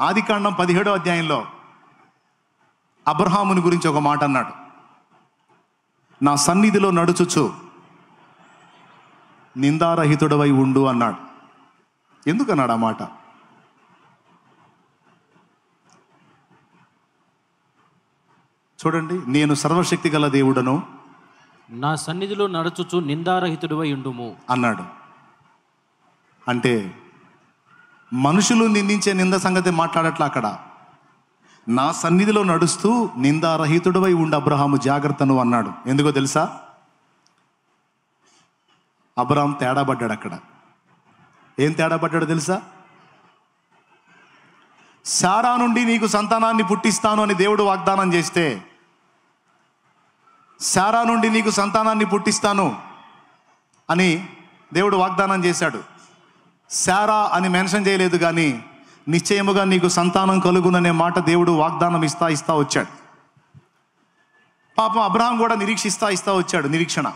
ఆదికాండం 17వ అధ్యాయంలో అబ్రహాముని గురించి ఒక మాట అన్నాడు. నా సన్నిధిలో నడుచుచు నిందారహితుడవై ఉండు అన్నాడు. ఎందుకన్నాడు ఆ మాట? చూడండి, నేను సర్వశక్తి గల దేవుడను, నా సన్నిధిలో నడుచుచు నిందారహితుడివై ఉండుము అన్నాడు. అంటే మనుషులు నిందించే నింద సంగతి మాట్లాడట్లా అక్కడ. నా సన్నిధిలో నడుస్తూ నిందారహితుడివై ఉండు అబ్రహాము, జాగ్రత్తను అన్నాడు. ఎందుకో తెలుసా? అబ్రహాం తేడా పడ్డాడు అక్కడ. ఏం తేడా పడ్డాడో తెలుసా? శారా నుండి నీకు సంతానాన్ని పుట్టిస్తాను అని దేవుడు వాగ్దానం చేస్తే, శారా నుండి నీకు సంతానాన్ని పుట్టిస్తాను అని దేవుడు వాగ్దానం చేశాడు. శారా అని మెన్షన్ చేయలేదు, కానీ నిశ్చయముగా నీకు సంతానం కలుగుననే మాట దేవుడు వాగ్దానం ఇస్తా వచ్చాడు. పాపం అబ్రహాం కూడా నిరీక్షిస్తా వచ్చాడు. నిరీక్షణ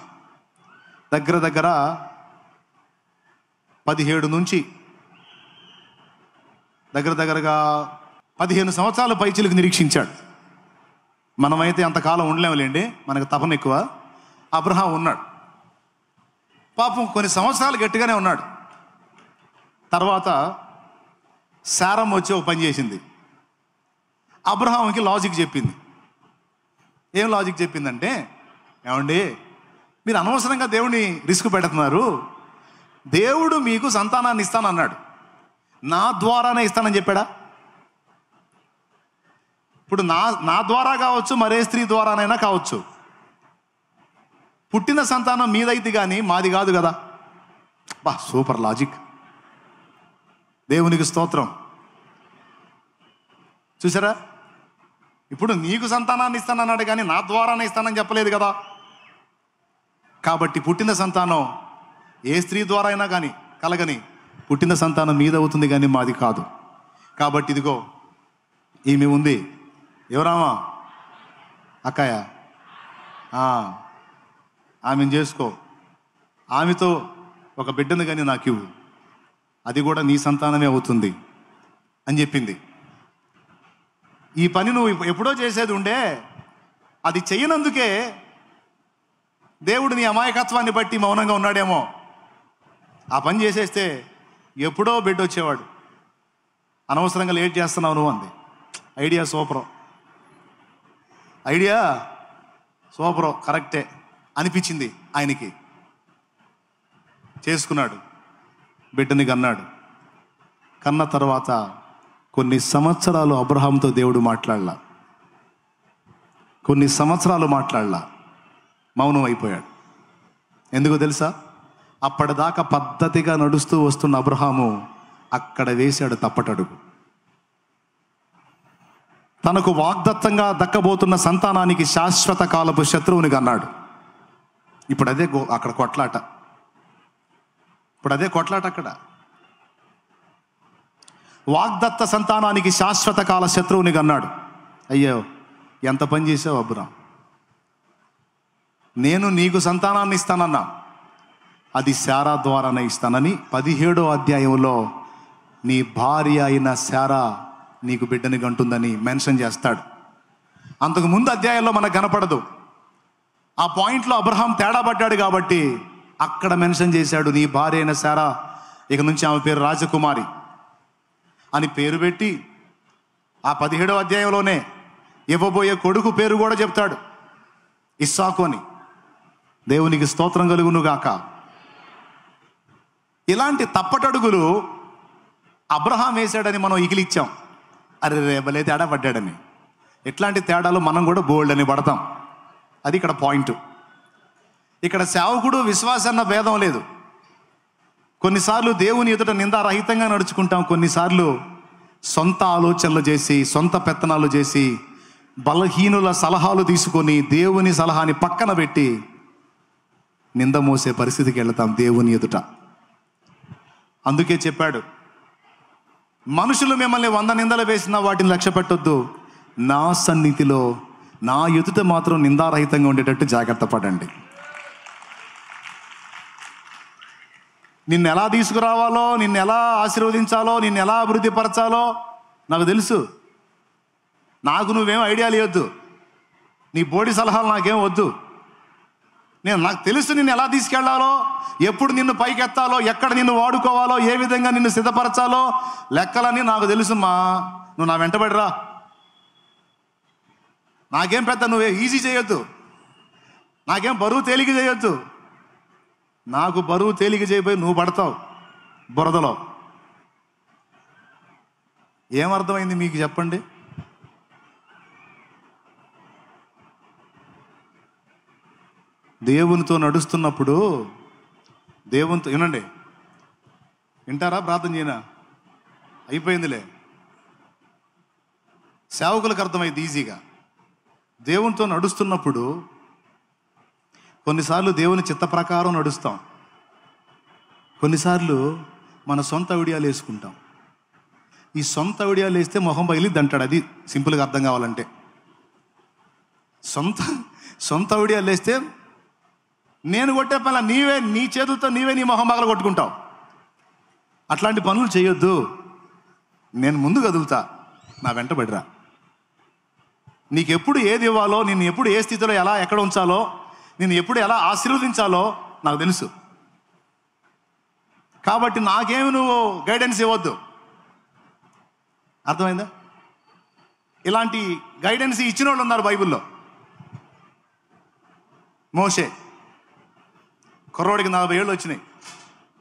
దగ్గర 17 నుంచి దగ్గరగా 15 సంవత్సరాల పైచిలకు నిరీక్షించాడు. మనమైతే అంతకాలం ఉండలేములేండి, మనకు తపన ఎక్కువ. అబ్రహాం ఉన్నాడు, పాపం కొన్ని సంవత్సరాలు గట్టిగానే ఉన్నాడు. తర్వాత శారమ్మ వచ్చి ఒక పని చేసింది. అబ్రహాంకి లాజిక్ చెప్పింది. ఏం లాజిక్ చెప్పిందంటే, ఏమండి మీరు అనవసరంగా దేవుడిని రిస్క్ పెడుతున్నారు, దేవుడు మీకు సంతానాన్ని ఇస్తానన్నాడు, నా ద్వారానే ఇస్తానని చెప్పాడా? ఇప్పుడు నా ద్వారా కావచ్చు, మరే స్త్రీ ద్వారానైనా కావచ్చు, పుట్టిన సంతానం మీదైతే కానీ మాది కాదు కదా. బా, సూపర్ లాజిక్, దేవునికి స్తోత్రం. చూసారా, ఇప్పుడు నీకు సంతానాన్ని ఇస్తానన్నాడు కానీ నా ద్వారానే ఇస్తానని చెప్పలేదు కదా. కాబట్టి పుట్టిన సంతానం ఏ స్త్రీ ద్వారా అయినా కానీ కలగని పుట్టిన సంతానం మీద అవుతుంది, కానీ మాది కాదు. కాబట్టి ఇదిగో ఈమె ఉంది, ఎవరామా? అక్కయ్య, ఆమెను చేసుకో, ఆమెతో ఒక బిడ్డను కానీ నాకు ఇవ్వు, అది కూడా నీ సంతానమే అవుతుంది అని చెప్పింది. ఈ పని నువ్వు ఎప్పుడో చేసేది ఉండే, అది చెయ్యనందుకే దేవుడు నీ అమాయకత్వాన్ని బట్టి మౌనంగా ఉన్నాడేమో. ఆ పని చేసేస్తే ఎప్పుడో బిడ్డ వచ్చేవాడు. అనవసరంగా లేట్ చేస్తున్నావు నువ్వు అంది. ఐడియా సూపరు, ఐడియా సూపరు, కరెక్టే అనిపించింది ఆయనకి. చేసుకున్నాడు, బిడ్డని కన్నాడు. కన్న తర్వాత కొన్ని సంవత్సరాలు అబ్రహాంతో దేవుడు మాట్లాడలా, కొన్ని సంవత్సరాలు మాట్లాడలా, మౌనం అయిపోయాడు. ఎందుకో తెలుసా? అప్పటిదాకా పద్ధతిగా నడుస్తూ వస్తున్న అబ్రహాము అక్కడ వేశాడు తప్పటడుగు. తనకు వాగ్దత్తంగా దక్కబోతున్న సంతానానికి శాశ్వత కాలపు శత్రువుని కన్నాడు. ఇప్పుడు అదే అక్కడ కొట్లాట, అక్కడ వాగ్దత్త సంతానానికి శాశ్వత కాల శత్రువుని కన్నాడు. అయ్యో, ఎంత పని చేసావు అబ్రహాం, నేను నీకు సంతానాన్ని ఇస్తానన్నా, అది శారా ద్వారానే ఇస్తానని 17వ అధ్యాయంలో నీ భార్య అయిన శారా నీకు బిడ్డని కంటుందని మెన్షన్ చేస్తాడు. అంతకు ముందు అధ్యాయంలో మనకు కనపడదు. ఆ పాయింట్లో అబ్రహాం తేడా పడ్డాడు కాబట్టి అక్కడ మెన్షన్ చేశాడు, నీ భార్య అయిన శారా, ఇక నుంచి ఆమె పేరు రాజకుమారి అని పేరు పెట్టి ఆ 17వ అధ్యాయంలోనే ఇవ్వబోయే కొడుకు పేరు కూడా చెప్తాడు, ఇస్సాకు అని. దేవునికి స్తోత్రం కలుగునుగాక. ఇలాంటి తప్పటడుగులు అబ్రహాం వేశాడని మనం ఇకిలిచ్చాం, అరే రేపలే తేడా పడ్డాడని. ఇట్లాంటి తేడాలు మనం కూడా బోల్డ్ అని పడతాం. అది ఇక్కడ పాయింట్. ఇక్కడ సేవకుడు విశ్వాసన్న భేదం లేదు. కొన్నిసార్లు దేవుని ఎదుట నిందారహితంగా నడుచుకుంటాం, కొన్నిసార్లు సొంత ఆలోచనలు చేసి, సొంత పెత్తనాలు చేసి, బలహీనుల సలహాలు తీసుకొని దేవుని సలహాని పక్కన పెట్టి నింద మోసే పరిస్థితికి వెళ్తాం దేవుని ఎదుట. అందుకే చెప్పాడు, మనుషులు మిమ్మల్ని 100 నిందలు వేసినా వాటిని లక్ష్య పెట్టొద్దు, నా సన్నిధిలో నా ఎదుట మాత్రం నిందారహితంగా ఉండేటట్టు జాగ్రత్త పడండి. నిన్ను ఎలా తీసుకురావాలో, నిన్ను ఎలా ఆశీర్వదించాలో, నిన్ను ఎలా అభివృద్ధి పరచాలో నాకు తెలుసు. నాకు నువ్వేం ఐడియాలు ఇవ్వద్దు, నీ బోడి సలహాలు నాకేం వద్దు. నాకు తెలుసు నిన్ను ఎలా తీసుకెళ్లాలో, ఎప్పుడు నిన్ను పైకెత్తాలో, ఎక్కడ నిన్ను వాడుకోవాలో, ఏ విధంగా నిన్ను సిద్ధపరచాలో లెక్కలని నాకు తెలుసు. నువ్వు నా వెంటబడిరా. నాకేం పెద్ద నువ్వే ఈజీ చేయొద్దు, నాకేం బరువు తేలిక చేయొద్దు. నాకు బరువు తేలిక చేయబోయి నువ్వు పడతావు బురదలో. ఏమర్థమైంది మీకు చెప్పండి? దేవునితో నడుస్తున్నప్పుడు, దేవునితో వినండి, వింటారా? ప్రార్థన చేయనా? అయిపోయిందిలే. సేవకులకు అర్థమైంది ఈజీగా. దేవునితో నడుస్తున్నప్పుడు కొన్నిసార్లు దేవుని చిత్త ప్రకారం నడుస్తాం, కొన్నిసార్లు మన సొంత విడియాలు వేసుకుంటాం. ఈ సొంత విడియాలు వేస్తే మొహం పగిలిద్ది అంటాడు. అది సింపుల్గా అర్థం కావాలంటే, సొంత విడియాలు వేస్తే నేను కొట్టే పని నీవే, నీ చేతులతో నీవే నీ మొహం పగల కొట్టుకుంటావు. అట్లాంటి పనులు చేయొద్దు. నేను ముందు కదులుతా, నా వెంటబడిరా. నీకెప్పుడు ఏది ఇవ్వాలో, నిన్ను ఎప్పుడు ఏ స్థితిలో ఎలా ఎక్కడ ఉంచాలో, నిన్ను ఎప్పుడు ఎలా ఆశీర్వదించాలో నాకు తెలుసు. కాబట్టి నాకేమి నువ్వు గైడెన్స్ ఇవ్వద్దు. అర్థమైందా? ఇలాంటి గైడెన్స్ ఇచ్చిన వాళ్ళు ఉన్నారు బైబిల్లో. మోషే కుర్రోడికి 40 ఏళ్ళు వచ్చినాయి.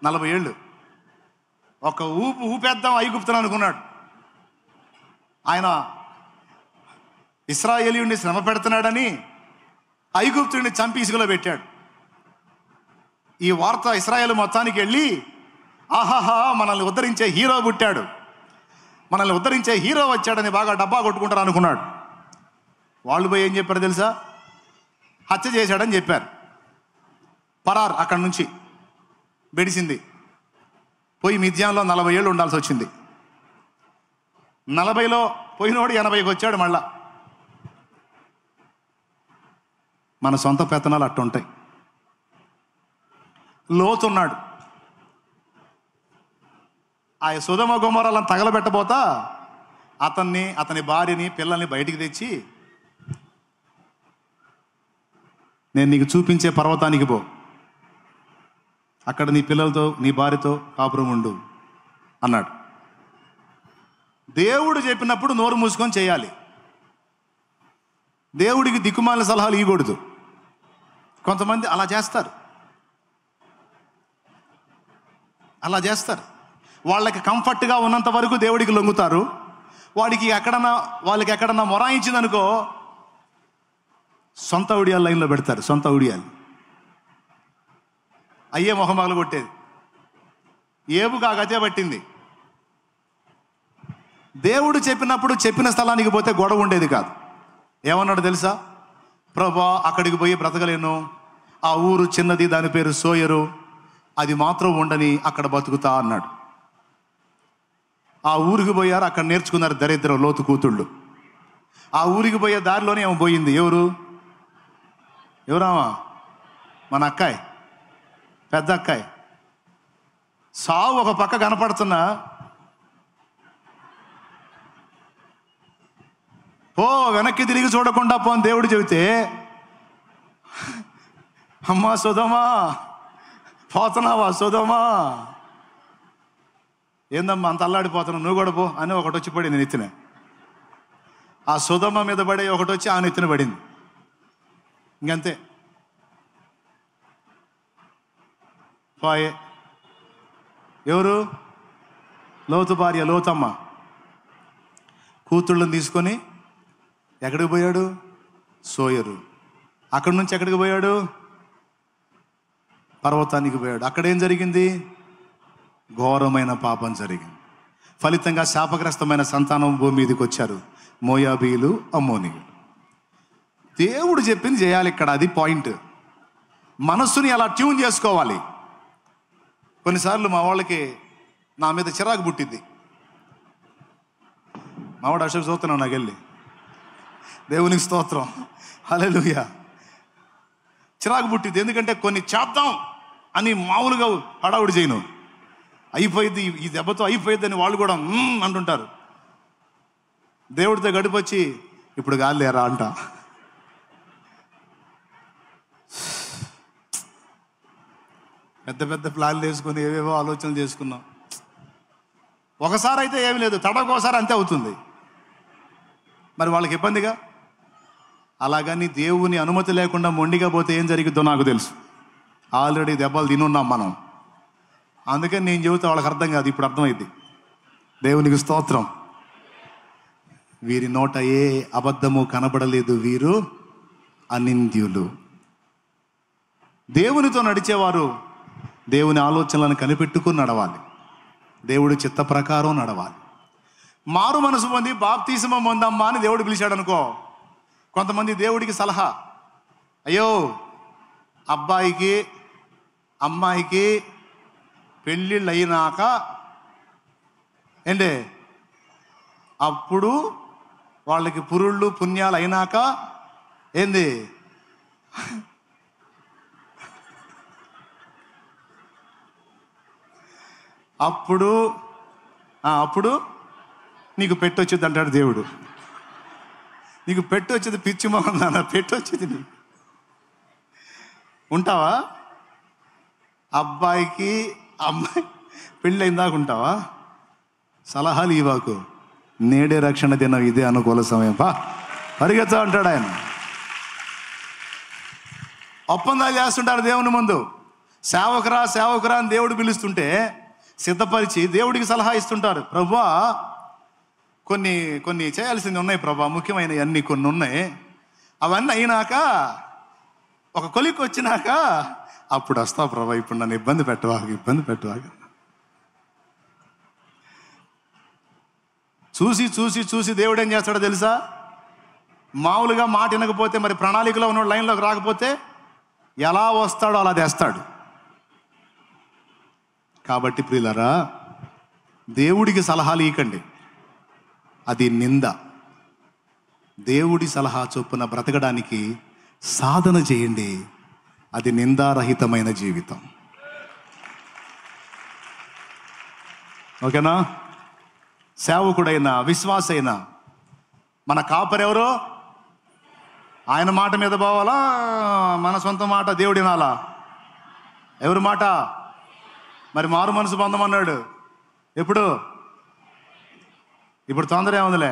40 ఏళ్ళు ఒక ఊపేద్దాం ఐగుప్తుని అనుకున్నాడు. ఆయన ఇశ్రాయేలీయుడిని శ్రమ పెడుతున్నాడని ఐగుప్తుడిని చంపి ఇసుకలో పెట్టాడు. ఈ వార్త ఇశ్రాయేలు మొత్తానికి వెళ్ళి, ఆహాహా మనల్ని ఉద్ధరించే హీరో పుట్టాడు, మనల్ని ఉద్ధరించే హీరో వచ్చాడని బాగా డబ్బా కొట్టుకుంటారు అనుకున్నాడు. వాళ్ళు పోయి ఏం చెప్పారు తెలుసా? హత్య చేశాడని చెప్పారు. పరార్ అక్కడి నుంచి బెడిసింది. పోయి మిద్యాన్లో 40 ఏళ్ళు ఉండాల్సి వచ్చింది. 40లో పోయినోడు 80కి వచ్చాడు మళ్ళా. మన సొంత పెత్తనాలు అట్టుంటాయి. లోతున్నాడు. ఆ సొదొమ గొమొర్రాలను తగలబెట్టబోతా అతన్ని, అతని భార్యని, పిల్లల్ని బయటికి తెచ్చి, నేను నీకు చూపించే పర్వతానికి పో, అక్కడ నీ పిల్లలతో నీ భార్యతో కాపురం ఉండు అన్నాడు. దేవుడు చెప్పినప్పుడు నోరు మూసుకొని చేయాలి. దేవుడికి దిక్కుమాలిన సలహాలు ఇవ్వకూడదు. కొంతమంది అలా చేస్తారు. వాళ్ళకి కంఫర్ట్గా ఉన్నంత వరకు దేవుడికి లొంగుతారు. వాళ్ళకి ఎక్కడన్నా మొరాయించిందనుకో, సొంత ఉడియాలు లైన్లో పెడతారు. సొంత ఉడియాలు అయ్యే మొహమాలు కొట్టేది. ఏబుగా గతే పట్టింది. దేవుడు చెప్పినప్పుడు చెప్పిన స్థలానికి పోతే గొడవ ఉండేది కాదు. ఏమన్నాడు తెలుసా? ప్రభా, అక్కడికి పోయి బ్రతకలేను, ఆ ఊరు చిన్నది, దాని పేరు సోయరు, అది మాత్రం ఉండని అక్కడ బతుకుతా అన్నాడు. ఆ ఊరికి పోయారు, అక్కడ నేర్చుకున్నారు దరిద్రం లోతు కూతుళ్ళు. ఆ ఊరికి పోయే దారిలోనే ఏమో పోయింది. ఎవరామా? మన అక్కాయ్, పెద్ద అక్కాయ్. సావు ఒక పక్క కనపడుతున్నా, పో వెనక్కి తిరిగి చూడకుండా పో అని దేవుడు చెబితే, అమ్మా సొదొమా పోతున్నావా, సొదొమా ఏందమ్మా అంత అల్లాడిపోతున్నావు, నువ్వు కూడా పో అని ఒకటి వచ్చి పడింది నెత్తిన. ఆ సొదొమ మీద పడే ఒకటి వచ్చి ఆ నెత్తిన పడింది. ఇంకంతే, పోయే. ఎవరు? లోతు భార్య లోతమ్మ కూతుళ్ళని తీసుకొని ఎక్కడికి పోయాడు? సోయరు. అక్కడి నుంచి ఎక్కడికి పోయాడు? పర్వతానికి పోయాడు. అక్కడేం జరిగింది? ఘోరమైన పాపం జరిగింది. ఫలితంగా శాపగ్రస్తమైన సంతానం భూమి మీదకి వచ్చారు, మోయాబీలు, అమ్మోనీయులు. దేవుడు చెప్పింది చేయాలి. ఇక్కడ అది పాయింట్. మనస్సుని అలా ట్యూన్ చేసుకోవాలి. కొన్నిసార్లు మా వాళ్ళకి నా మీద చిరాకు పుట్టింది. మావాడు అశోక్ చూస్తున్నావు నాకు వెళ్ళి, దేవునికి స్తోత్రం, హల్లెలూయా. చిరాకు పుట్టింది. ఎందుకంటే కొన్ని చేద్దాం అని మామూలుగా హడావుడి చేయను, అయిపోయింది ఈ దెబ్బతో అయిపోయింది అని వాళ్ళు కూడా అంటుంటారు. దేవుడితో గడిపొచ్చి ఇప్పుడు గాలేరా అంట. పెద్ద పెద్ద ప్లాన్లు వేసుకొని ఏవేవో ఆలోచనలు చేసుకున్నాం. ఒకసారి అయితే ఏమి లేదు, తడకోసారి అంతే అవుతుంది. మరి వాళ్ళకి ఇబ్బందిగా. అలాగని దేవుని అనుమతి లేకుండా మొండిగా పోతే ఏం జరిగిద్దో నాకు తెలుసు. ఆల్రెడీ దెబ్బలు తినున్నాం మనం. అందుకని నేను చెబుతా, వాళ్ళకి అర్థం కాదు, ఇప్పుడు అర్థమైంది. దేవునికి స్తోత్రం. వీరి నోట ఏ అబద్ధము కనబడలేదు, వీరు అనింద్యులు. దేవునితో నడిచేవారు దేవుని ఆలోచనలను కనిపెట్టుకుని నడవాలి, దేవుడి చిత్త ప్రకారం నడవాలి. మారు మనసు పొంది బాప్తిస్మం పొందమ్మా అని దేవుడు పిలిచాడు అనుకో, కొంతమంది దేవుడికి సలహా, అయ్యో అబ్బాయికి అమ్మాయికి పెళ్ళిళ్ళు అయినాక ఏంటే అప్పుడు వాళ్ళకి పురుళ్ళు పుణ్యాలు అయినాక ఏంది అప్పుడు నీకు పెట్టొచ్చింది అంటాడు దేవుడు. నీకు పెట్టొచ్చింది పిచ్చి మొహం నాన్న, పెట్టొచ్చింది నీకు. ఉంటావా? అబ్బాయికి అమ్మాయి పెళ్ళి అయిందాక ఉంటావా? సలహాలు ఇవ్వకు, నేడే రక్షణ దినం, ఇదే అనుకూల సమయం, పరిగెత్తా అంటాడు ఆయన. ఒప్పందాలు చేస్తుంటారు దేవుని ముందు. సేవకురా సేవకురా అని దేవుడు పిలుస్తుంటే సిద్ధపరిచి దేవుడికి సలహా ఇస్తుంటారు. ప్రభువా కొన్ని కొన్ని చేయాల్సింది ఉన్నాయి ప్రభా, ముఖ్యమైన అన్నీ కొన్ని ఉన్నాయి, అవన్నీ అయినాక ఒక కొలిక్కి వచ్చినాక అప్పుడు వస్తావు ప్రభా, ఇప్పుడు నన్ను ఇబ్బంది పెట్టవాగా. చూసి చూసి చూసి దేవుడు ఏం చేస్తాడో తెలుసా? మామూలుగా మాట వినకపోతే, మరి ప్రణాళికలో ఉన్న లైన్లోకి రాకపోతే ఎలా వస్తాడో అలా తెస్తాడు. కాబట్టి ప్రియులారా, దేవుడికి సలహాలు ఇవ్వకండి, అది నింద. దేవుడి సలహా చొప్పున బ్రతకడానికి సాధన చేయండి, అది నిందారహితమైన జీవితం. ఓకేనా? సేవకుడైనా విశ్వాసైనా మన కాపరెవరో ఆయన మాట మీద పోవాలా, మన సొంత మాట దేవుడు వినాలా? ఎవరి మాట? మరి మారు మనసు పొందమన్నాడు ఎప్పుడు? ఇప్పుడు తొందర ఏముందిలే.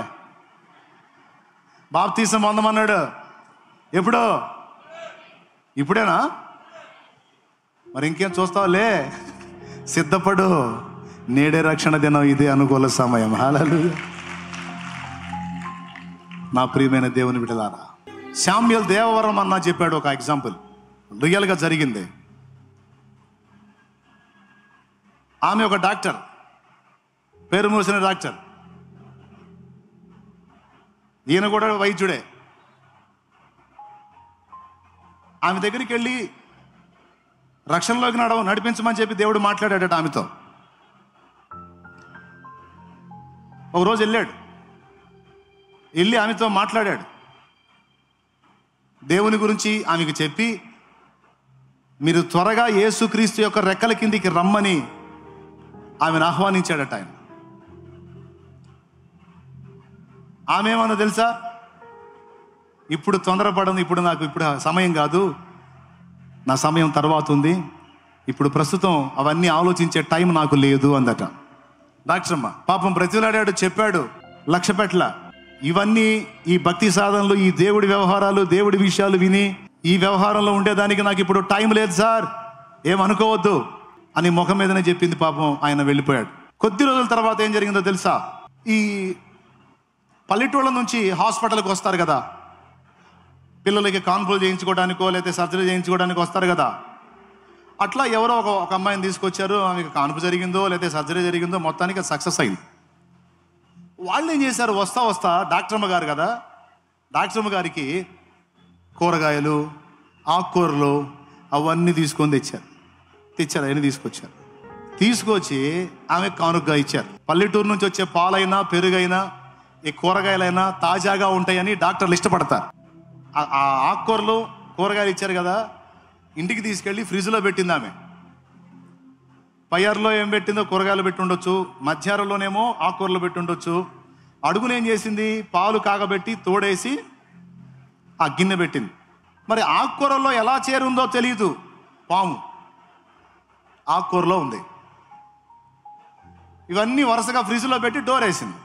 బాప్తిసం పొందమన్నాడు ఎప్పుడు? ఇప్పుడేనా? మరి ఇంకేం చూస్తావులే, సిద్ధపడు, నేడే రక్షణ దినం, ఇదే అనుకూల సమయం. హల్లెలూయా. నా ప్రియమైన దేవుని బిడ్డలారా, శామ్యూయల్ దేవవరం అన్న చెప్పాడు ఒక ఎగ్జాంపుల్, రియల్గా జరిగింది. ఆమె ఒక డాక్టర్, పేరు మోసిన డాక్టర్. ఈయన కూడా వైద్యుడే. ఆమె దగ్గరికి వెళ్ళి రక్షణలోకి నడిపించమని చెప్పి దేవుడు మాట్లాడాడట ఆమెతో. ఒకరోజు వెళ్ళి ఆమెతో మాట్లాడాడు. దేవుని గురించి ఆమెకు చెప్పి, మీరు త్వరగా యేసుక్రీస్తు యొక్క రెక్కల కిందికి రమ్మని ఆమెను ఆహ్వానించాడట ఆయన. ఆమె ఏమన్నా తెలుసా? ఇప్పుడు తొందరపడను, ఇప్పుడు సమయం కాదు, నా సమయం తర్వాత ఉంది, ఇప్పుడు ప్రస్తుతం అవన్నీ ఆలోచించే టైం నాకు లేదు అందట డాక్టర్ అమ్మ. పాపం బ్రతిలాడాడు, చెప్పాడు, లక్ష్య పెట్టల. ఇవన్నీ ఈ భక్తి సాధనలు, ఈ దేవుడి వ్యవహారాలు, దేవుడి విషయాలు విని ఈ వ్యవహారంలో ఉండేదానికి నాకు ఇప్పుడు టైం లేదు సార్, ఏమనుకోవద్దు అని ముఖం మీదనే చెప్పింది. పాపం ఆయన వెళ్ళిపోయాడు. కొద్ది రోజుల తర్వాత ఏం జరిగిందో తెలుసా? ఈ పల్లెటూళ్ళ నుంచి హాస్పిటల్కి వస్తారు కదా, పిల్లలకి కాన్పులు చేయించుకోవడానికో లేకపోతే సర్జరీ చేయించుకోవడానికి వస్తారు కదా. అట్లా ఎవరో ఒక అమ్మాయిని తీసుకొచ్చారు. ఆమెకు కాన్పు జరిగిందో లేకపోతే సర్జరీ జరిగిందో, మొత్తానికి సక్సెస్ అయింది. వాళ్ళు ఏం చేశారు, వస్తా డాక్టర్ అమ్మ గారు కదా, డాక్టర్ అమ్మ గారికి కూరగాయలు, ఆకుకూరలు అవన్నీ తీసుకొని తెచ్చారు. అవన్నీ తీసుకొచ్చి ఆమె కానుకగా ఇచ్చారు. పల్లెటూరు నుంచి వచ్చే పాలైనా పెరుగైనా ఈ కూరగాయలైనా తాజాగా ఉంటాయని డాక్టర్లు ఇష్టపడతారు. ఆ ఆకుకూరలు కూరగాయలు ఇచ్చారు కదా, ఇంటికి తీసుకెళ్ళి ఫ్రిడ్జ్లో పెట్టింది ఆమె. పయ్యారులో ఏం పెట్టిందో కూరగాయలు పెట్టి ఉండొచ్చు, మధ్యాహ్నంలోనేమో ఆకుకూరలు పెట్టి ఉండొచ్చు, అడుగును ఏం చేసింది? పాలు కాగబెట్టి తోడేసి ఆ గిన్నె పెట్టింది. మరి ఆకుకూరలో ఎలా చేరుందో తెలియదు, పాము ఆకుకూరలో ఉంది. ఇవన్నీ వరుసగా ఫ్రిడ్జ్లో పెట్టి డోర్ వేసింది.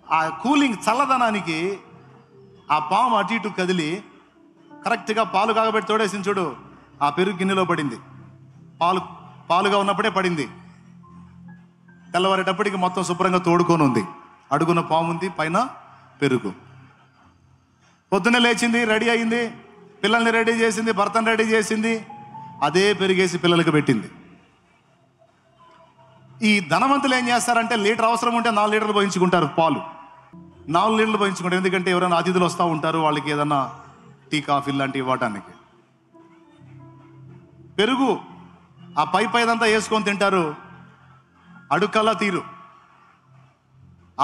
ఆ కూలింగ్ చల్లదనానికి ఆ పాము అటు ఇటు కదిలి కరెక్ట్గా పాలు కాగబెట్టి తోడేసింది చూడు, ఆ పెరుగు గిన్నెలో పడింది. పాలుగా ఉన్నప్పుడే పడింది. తెల్లవారేటప్పటికి మొత్తం శుభ్రంగా తోడుకొని ఉంది. అడుగున పాము ఉంది, పైన పెరుగు. పొద్దున్నే లేచింది, రెడీ అయింది, పిల్లల్ని రెడీ చేసింది, భర్తను రెడీ చేసింది, అదే పెరిగేసి పిల్లలకు పెట్టింది. ఈ ధనవంతులు ఏం చేస్తారంటే లీటర్ అవసరం ఉంటే 4 లీటర్లు పోయించుకుంటారు పాలు. 4 లీటర్లు పోయించుకుంటారు. ఎందుకంటే ఎవరైనా అతిథులు వస్తూ ఉంటారు, వాళ్ళకి ఏదన్నా టీ కాఫీ లాంటివి ఇవ్వటానికి. పెరుగు ఆ పైదంతా వేసుకొని తింటారు. అడుక్కల్లా తీరు.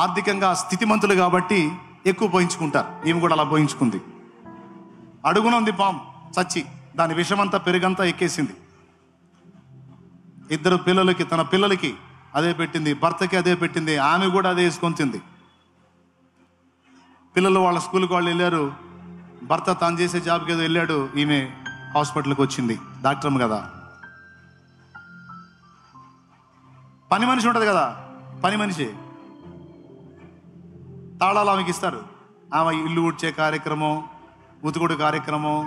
ఆర్థికంగా స్థితిమంతులు కాబట్టి ఎక్కువ పోయించుకుంటారు. ఈమె కూడా అలా పోయించుకుంది. అడుగున ఉంది పాము చచ్చి, దాని విషమంతా పెరుగంతా ఎక్కేసింది. 2 పిల్లలకి, తన పిల్లలకి అదే పెట్టింది, భర్తకి అదే పెట్టింది, ఆమె కూడా అదే వేసుకొని తింది. పిల్లలు వాళ్ళ స్కూల్కి వాళ్ళు వెళ్ళారు, భర్త తాను చేసే జాబ్కి ఏదో వెళ్ళాడు, ఈమె హాస్పిటల్కి వచ్చింది. డాక్టర్ కదా, పని మనిషి ఉంటుంది కదా, పని మనిషి తాళాలు ఆమెకి ఇస్తారు. ఆమె ఇల్లు ఊడ్చే కార్యక్రమం, ఉతుకుడు కార్యక్రమం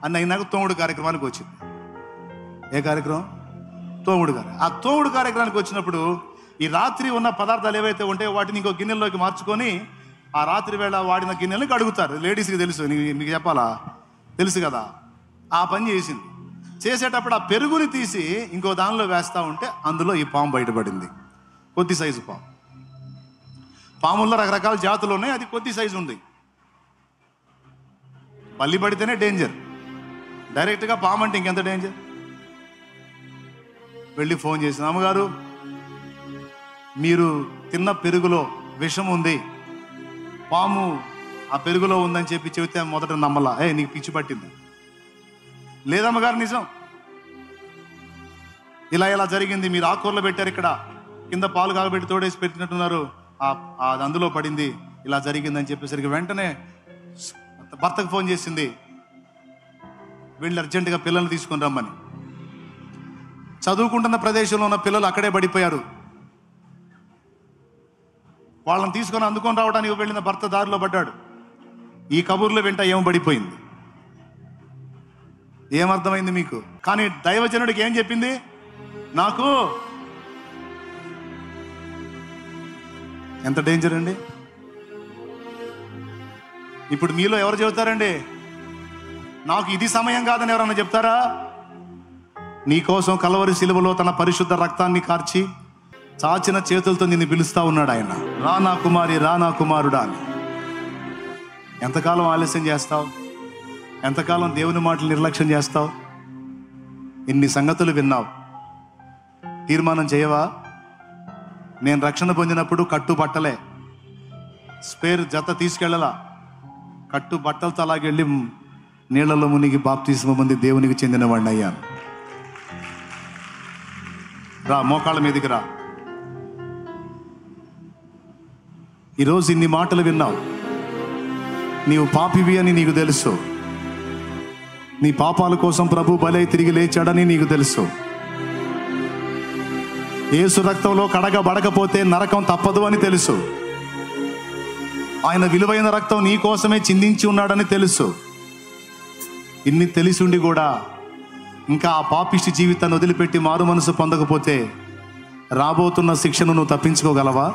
అన్నీ అయినాక తోముడు కార్యక్రమానికి వచ్చింది. ఏ కార్యక్రమం? తోముడు కార్యక్రమం. ఆ తోముడు కార్యక్రమానికి వచ్చినప్పుడు ఈ రాత్రి ఉన్న పదార్థాలు ఏవైతే ఉంటాయో వాటిని ఇంకో గిన్నెల్లోకి మార్చుకొని ఆ రాత్రి వేళ వాడిన గిన్నెలను కడుగుతారు. లేడీస్కి తెలుసు, మీకు చెప్పాలా, తెలుసు కదా. ఆ పని చేసింది. చేసేటప్పుడు ఆ పెరుగుని తీసి ఇంకో దానిలో వేస్తూ ఉంటే అందులో ఈ పాము బయటపడింది. కొద్ది సైజు పాము. పాముల్లో రకరకాల జాతులు ఉన్నాయి, అది కొద్ది సైజు ఉంది. పల్లి పడితేనే డేంజర్, డైరెక్ట్గా పాము అంటే ఇంకెంత డేంజర్. వెళ్ళి ఫోన్ చేసిన, అమ్మగారు మీరు తిన్న పెరుగులో విషం ఉంది, పాము ఆ పెరుగులో ఉందని చెప్పి చెబితే మొదట నమ్మలా. నీకు పిచ్చి పట్టింది. లేదమ్మగారు నిజం, ఇలా జరిగింది. మీరు ఆకుకూరలో పెట్టారు, ఇక్కడ కింద పాలు కాగబెట్టి తోడేసి పెట్టినట్టున్నారు, అది అందులో పడింది, ఇలా జరిగిందని చెప్పేసరికి వెంటనే భర్తకు ఫోన్ చేసింది, వెళ్ళి అర్జెంటుగా పిల్లల్ని తీసుకొని రమ్మని. చదువుకుంటున్న ప్రదేశంలో ఉన్న పిల్లలు అక్కడే పడిపోయారు. వాళ్ళని తీసుకొని అందుకొని రావడానికి వెళ్ళిన భర్త దారిలో పడ్డాడు. ఈ కబుర్లు వెంట ఏం పడిపోయింది, ఏమర్థమైంది మీకు? కానీ దైవజనుడికి ఏం చెప్పింది? నాకు ఎంత డేంజర్ అండి. ఇప్పుడు మీలో ఎవరు చెబుతారండి, నాకు ఇది సమయం కాదని ఎవరన్నా చెప్తారా? నీకోసం కలవరి శిలువలో తన పరిశుద్ధ రక్తాన్ని కార్చి చాచిన చేతులతో నిన్ను పిలుస్తా ఉన్నాడు ఆయన. రా నా కుమారి, రా నా కుమారుడా అని. ఎంతకాలం ఆలస్యం చేస్తావు? ఎంతకాలం దేవుని మాటలు నిర్లక్ష్యం చేస్తావు? ఇన్ని సంగతులు విన్నావు, తీర్మానం చేయవా? నేను రక్షణ పొందినప్పుడు కట్టు బట్టలే, స్పేర్ జత తీసుకెళ్ళలా, కట్టు బట్టలతో అలాగెళ్ళి నీళ్లలో మునిగి బాప్తిస్మం పొంది దేవునికి చెందినవాడిని అయ్యాను. రా, మోకాళ్ళ మీదకి రా. ఈరోజు ఇన్ని మాటలు విన్నావు. నీవు పాపివి అని నీకు తెలుసు. నీ పాపాల కోసం ప్రభు బలై తిరిగి లేచాడని నీకు తెలుసు. యేసు రక్తంలో కడగబడకపోతే నరకం తప్పదు అని తెలుసు. ఆయన విలువైన రక్తం నీ కోసమే చిందించి ఉన్నాడని తెలుసు. ఇన్ని తెలిసి ఉండి కూడా ఇంకా ఆ పాపిష్టి జీవితాన్ని వదిలిపెట్టి మారు మనసు పొందకపోతే రాబోతున్న శిక్షను నువ్వు తప్పించుకోగలవా?